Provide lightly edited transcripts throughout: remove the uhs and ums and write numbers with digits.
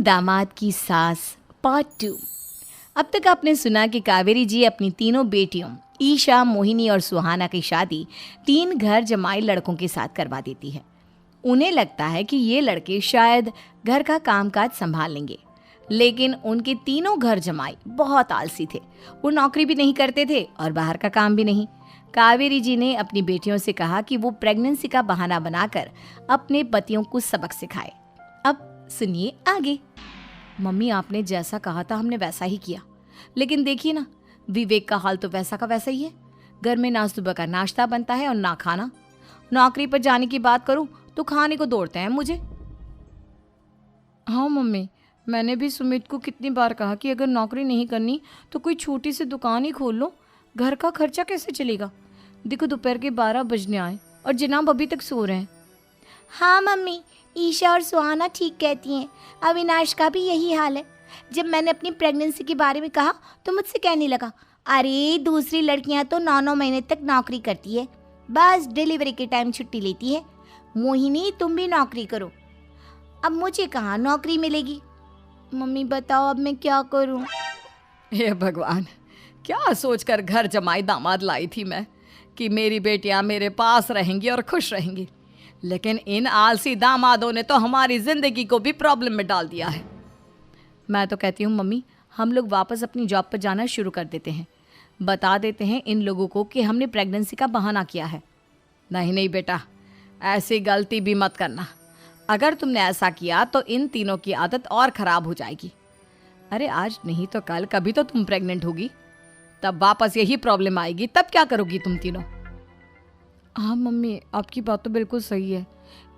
दामाद की सास पार्ट 2। अब तक आपने सुना कि कावेरी जी अपनी तीनों बेटियों ईशा, मोहिनी और सुहाना की शादी 3 घर जमाई लड़कों के साथ करवा देती है। उन्हें लगता है कि ये लड़के शायद घर का कामकाज संभाल लेंगे, लेकिन उनके तीनों घर जमाई बहुत आलसी थे। वो नौकरी भी नहीं करते थे और बाहर का काम भी नहीं। कावेरी जी ने अपनी बेटियों से कहा कि वो प्रेगनेंसी का बहाना बनाकर अपने पतियों को सबक सिखाए। अब सुनिए आगे। मम्मी, आपने जैसा कहा था हमने वैसा ही किया, लेकिन देखिए ना, विवेक का हाल तो वैसा का वैसा ही है। घर में ना सुबह का नाश्ता बनता है और ना खाना। नौकरी पर जाने की बात करूं तो खाने को दौड़ते हैं मुझे। हाँ मम्मी, मैंने भी सुमित को कितनी बार कहा कि अगर नौकरी नहीं करनी तो कोई छोटी सी दुकान ही खोल लो, घर का खर्चा कैसे चलेगा। देखो दोपहर के 12 बजने आए और जनाब अभी तक सो रहे हैं। हाँ मम्मी, ईशा और सुहाना ठीक कहती हैं। अविनाश का भी यही हाल है। जब मैंने अपनी प्रेगनेंसी के बारे में कहा तो मुझसे कहने लगा, अरे दूसरी लड़कियां तो 9-9 महीने तक नौकरी करती है, बस डिलीवरी के टाइम छुट्टी लेती है। मोहिनी, तुम भी नौकरी करो। अब मुझे कहाँ नौकरी मिलेगी। मम्मी बताओ अब मैं क्या करूँ। हे भगवान, क्या सोचकर घर जमाई दामाद लाई थी मैं कि मेरी बेटियां मेरे पास रहेंगी और खुश रहेंगी, लेकिन इन आलसी दामादों ने तो हमारी जिंदगी को भी प्रॉब्लम में डाल दिया है। मैं तो कहती हूँ मम्मी, हम लोग वापस अपनी जॉब पर जाना शुरू कर देते हैं। बता देते हैं इन लोगों को कि हमने प्रेगनेंसी का बहाना किया है। नहीं नहीं बेटा, ऐसी गलती भी मत करना। अगर तुमने ऐसा किया तो इन तीनों की आदत और ख़राब हो जाएगी। अरे आज नहीं तो कल कभी तो तुम प्रेग्नेंट होगी, तब वापस यही प्रॉब्लम आएगी। तब क्या करोगी तुम तीनों। हाँ मम्मी, आपकी बात तो बिल्कुल सही है।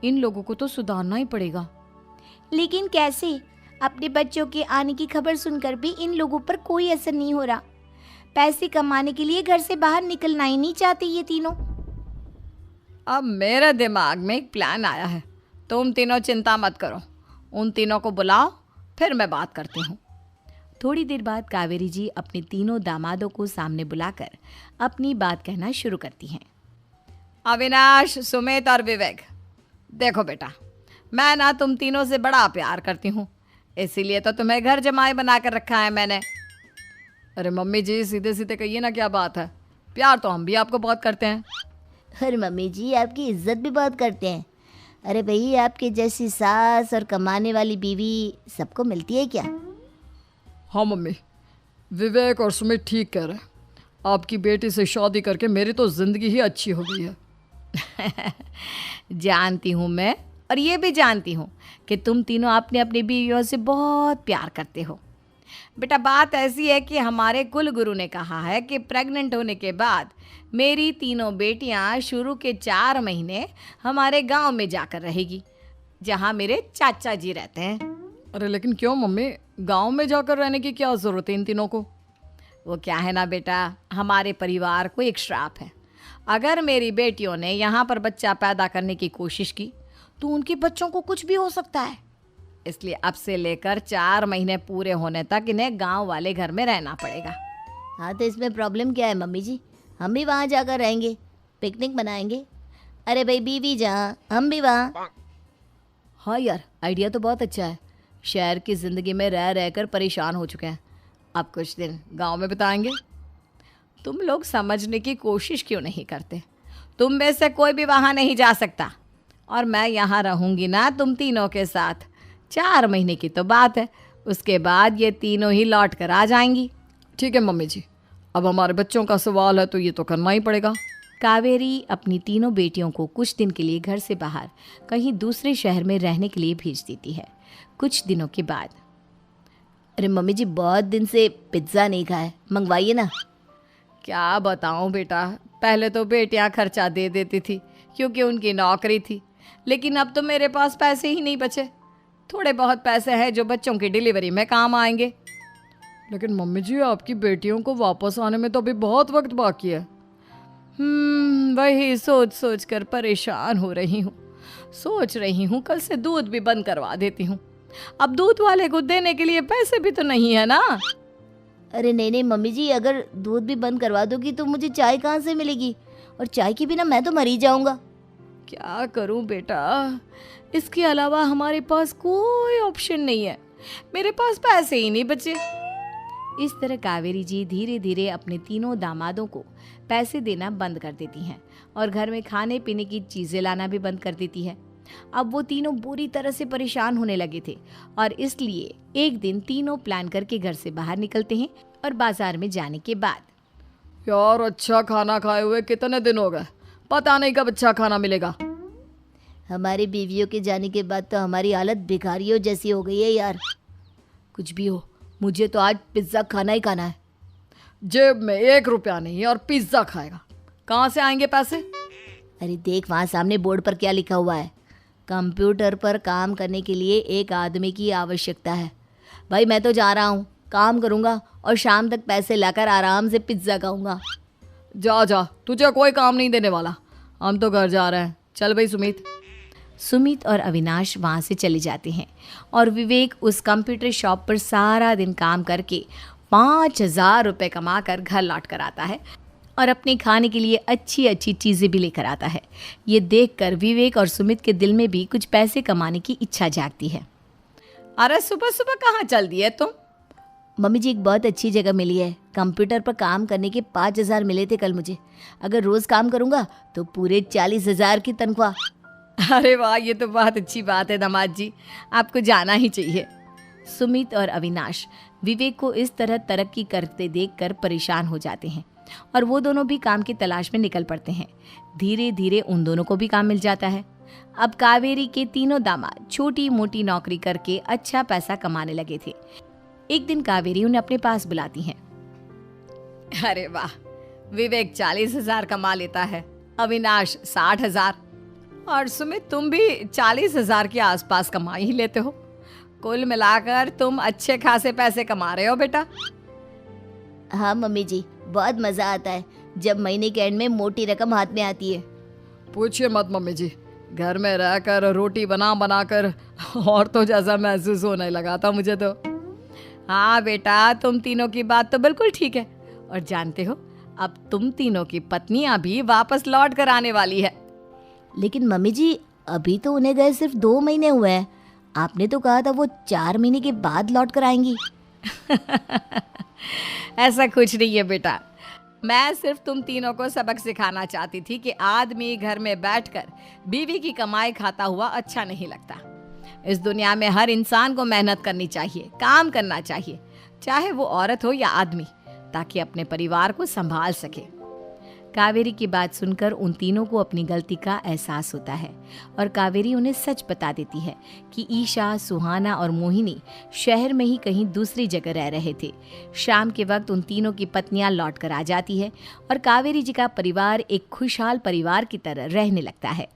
इन लोगों को तो सुधारना ही पड़ेगा। लेकिन कैसे? अपने बच्चों के आने की खबर सुनकर भी इन लोगों पर कोई असर नहीं हो रहा। पैसे कमाने के लिए घर से बाहर निकलना ही नहीं चाहते ये तीनों। अब मेरे दिमाग में एक प्लान आया है। तुम तीनों चिंता मत करो, उन तीनों को बुलाओ, फिर मैं बात करती हूँ। थोड़ी देर बाद कावेरी जी अपने तीनों दामादों को सामने बुलाकर अपनी बात कहना शुरू करती हैं। अविनाश, सुमित और विवेक, देखो बेटा, मैं ना तुम तीनों से बड़ा प्यार करती हूँ, इसीलिए तो तुम्हें घर जमाई बना कर रखा है मैंने। अरे मम्मी जी, सीधे सीधे कहिए ना, क्या बात है। प्यार तो हम भी आपको बहुत करते हैं। अरे मम्मी जी, आपकी इज्जत भी बहुत करते हैं। अरे भाई, आपके जैसी सास और कमाने वाली बीवी सबको मिलती है क्या? हाँ मम्मी, विवेक और सुमित ठीक कह रहे हैं। आपकी बेटी से शादी करके मेरी तो ज़िंदगी ही अच्छी हो गई है। जानती हूँ मैं, और ये भी जानती हूँ कि तुम तीनों अपने अपनी बीवियों से बहुत प्यार करते हो। बेटा, बात ऐसी है कि हमारे कुल गुरु ने कहा है कि प्रेग्नेंट होने के बाद मेरी तीनों बेटियाँ शुरू के 4 महीने हमारे गांव में जाकर रहेगी, जहाँ मेरे चाचा जी रहते हैं। अरे लेकिन क्यों मम्मी, गांव में जाकर रहने की क्या ज़रूरत है इन तीनों को। वो क्या है ना बेटा, हमारे परिवार को एक श्राप है। अगर मेरी बेटियों ने यहाँ पर बच्चा पैदा करने की कोशिश की तो उनके बच्चों को कुछ भी हो सकता है। इसलिए अब से लेकर 4 महीने पूरे होने तक इन्हें गांव वाले घर में रहना पड़ेगा। हाँ तो इसमें प्रॉब्लम क्या है मम्मी जी, हम भी वहाँ जाकर रहेंगे, पिकनिक मनाएंगे। अरे भाई, बीवी जहाँ हम भी वहाँ। हाँ यार, आइडिया तो बहुत अच्छा है। शहर की ज़िंदगी में रह रहकर परेशान हो चुके हैं, अब कुछ दिन गांव में बिताएंगे। तुम लोग समझने की कोशिश क्यों नहीं करते। तुम में से कोई भी वहाँ नहीं जा सकता, और मैं यहाँ रहूँगी ना तुम तीनों के साथ। 4 महीने की तो बात है, उसके बाद ये तीनों ही लौट कर आ जाएंगी। ठीक है मम्मी जी, अब हमारे बच्चों का सवाल है तो ये तो करना ही पड़ेगा। कावेरी अपनी तीनों बेटियों को कुछ दिन के लिए घर से बाहर कहीं दूसरे शहर में रहने के लिए भेज देती है। कुछ दिनों के बाद, अरे मम्मी जी, बहुत दिन से पिज्ज़ा नहीं खाया, मंगवाइए ना। क्या बताऊं बेटा, पहले तो बेटियां खर्चा दे देती थी क्योंकि उनकी नौकरी थी, लेकिन अब तो मेरे पास पैसे ही नहीं बचे। थोड़े बहुत पैसे हैं जो बच्चों की डिलीवरी में काम आएंगे। लेकिन मम्मी जी, आपकी बेटियों को वापस आने में तो अभी बहुत वक्त बाकी है। वही सोच सोच कर परेशान हो रही हूँ। सोच रही हूँ कल से दूध भी बंद करवा देती हूँ। अब दूध वाले को देने के लिए पैसे भी तो नहीं है ना। अरे नहीं नहीं मम्मी जी, अगर दूध भी बंद करवा दोगी तो मुझे चाय कहाँ से मिलेगी, और चाय के बिना मैं तो मर ही जाऊँगा। क्या करूँ बेटा, इसके अलावा हमारे पास कोई ऑप्शन नहीं है। मेरे पास पैसे ही नहीं बचे। इस तरह कावेरी जी धीरे धीरे अपने तीनों दामादों को पैसे देना बंद कर देती हैं और घर में खाने पीने की चीज़ें लाना भी बंद कर देती है। अब वो तीनों बुरी तरह से परेशान होने लगे थे और इसलिए एक दिन तीनों प्लान करके घर से बाहर निकलते हैं और बाजार में जाने के बाद यार अच्छा खाना खाए हुए कितने दिन हो गए, पता नहीं कब अच्छा खाना मिलेगा। हमारी बीवियों के जाने के बाद तो हमारी हालत भिखारियों जैसी हो गई है यार। कुछ भी हो, मुझे तो आज पिज्ज़ा खाना ही खाना है। जेब में 1 रुपया नहीं और पिज्ज़ा खाएगा, कहाँ से आएंगे पैसे? अरे देख वहाँ सामने बोर्ड पर क्या लिखा हुआ है, कंप्यूटर पर काम करने के लिए एक आदमी की आवश्यकता है। भाई मैं तो जा रहा हूँ, काम करूँगा और शाम तक पैसे लाकर आराम से पिज्ज़ा खाऊंगा। जा जा, तुझे कोई काम नहीं देने वाला, हम तो घर जा रहे हैं। चल भाई सुमित। सुमित और अविनाश वहाँ से चले जाते हैं और विवेक उस कंप्यूटर शॉप पर सारा दिन काम करके 5,000 रुपये कमा कर घर लौट कर आता है और अपने खाने के लिए अच्छी अच्छी चीज़ें भी लेकर आता है। ये देखकर विवेक और सुमित के दिल में भी कुछ पैसे कमाने की इच्छा जागती है। अरे सुबह सुबह कहाँ चल दी है तुम? मम्मी जी एक बहुत अच्छी जगह मिली है, कंप्यूटर पर काम करने के 5,000 मिले थे कल मुझे। अगर रोज़ काम करूँगा तो पूरे 40,000 की तनख्वाह। अरे वाह, ये तो बहुत अच्छी बात है दामाद जी, आपको जाना ही चाहिए। सुमित और अविनाश विवेक को इस तरह तरक्की करते देखकर परेशान हो जाते हैं और वो दोनों भी काम की तलाश में निकल पड़ते हैं। धीरे धीरे उन दोनों को भी काम मिल जाता है। अब कावेरी के तीनों दामाद छोटी मोटी नौकरी करके अच्छा पैसा कमाने लगे थे। एक दिन कावेरी उन्हें अपने पास बुलाती है। अरे वाह, विवेक 40,000 कमा लेता है, अविनाश 60,000 और सुमित तुम भी 40,000 के आसपास कमा ही लेते हो। कुल मिलाकर तुम अच्छे खासे पैसे कमा रहे हो बेटा। हाँ मम्मी जी, बहुत मज़ा आता है जब महीने के एंड में मोटी रकम हाथ में आती है। पूछिए मत मम्मी जी, घर में रहकर रोटी बना बना कर और तो जैसा महसूस होने लगा था मुझे तो। हाँ बेटा, तुम तीनों की बात तो बिल्कुल ठीक है और जानते हो अब तुम तीनों की पत्नियां भी वापस लौट कर आने वाली है। लेकिन मम्मी जी अभी तो उन्हें गए सिर्फ 2 महीने हुए हैं, आपने तो कहा था वो 4 महीने के बाद लौट कर आएंगी। ऐसा कुछ नहीं है बेटा, मैं सिर्फ तुम तीनों को सबक सिखाना चाहती थी कि आदमी घर में बैठकर बीवी की कमाई खाता हुआ अच्छा नहीं लगता। इस दुनिया में हर इंसान को मेहनत करनी चाहिए, काम करना चाहिए, चाहे वो औरत हो या आदमी, ताकि अपने परिवार को संभाल सके। कावेरी की बात सुनकर उन तीनों को अपनी गलती का एहसास होता है और कावेरी उन्हें सच बता देती है कि ईशा, सुहाना और मोहिनी शहर में ही कहीं दूसरी जगह रह रहे थे। शाम के वक्त उन तीनों की पत्नियां लौट कर आ जाती है और कावेरी जी का परिवार एक खुशहाल परिवार की तरह रहने लगता है।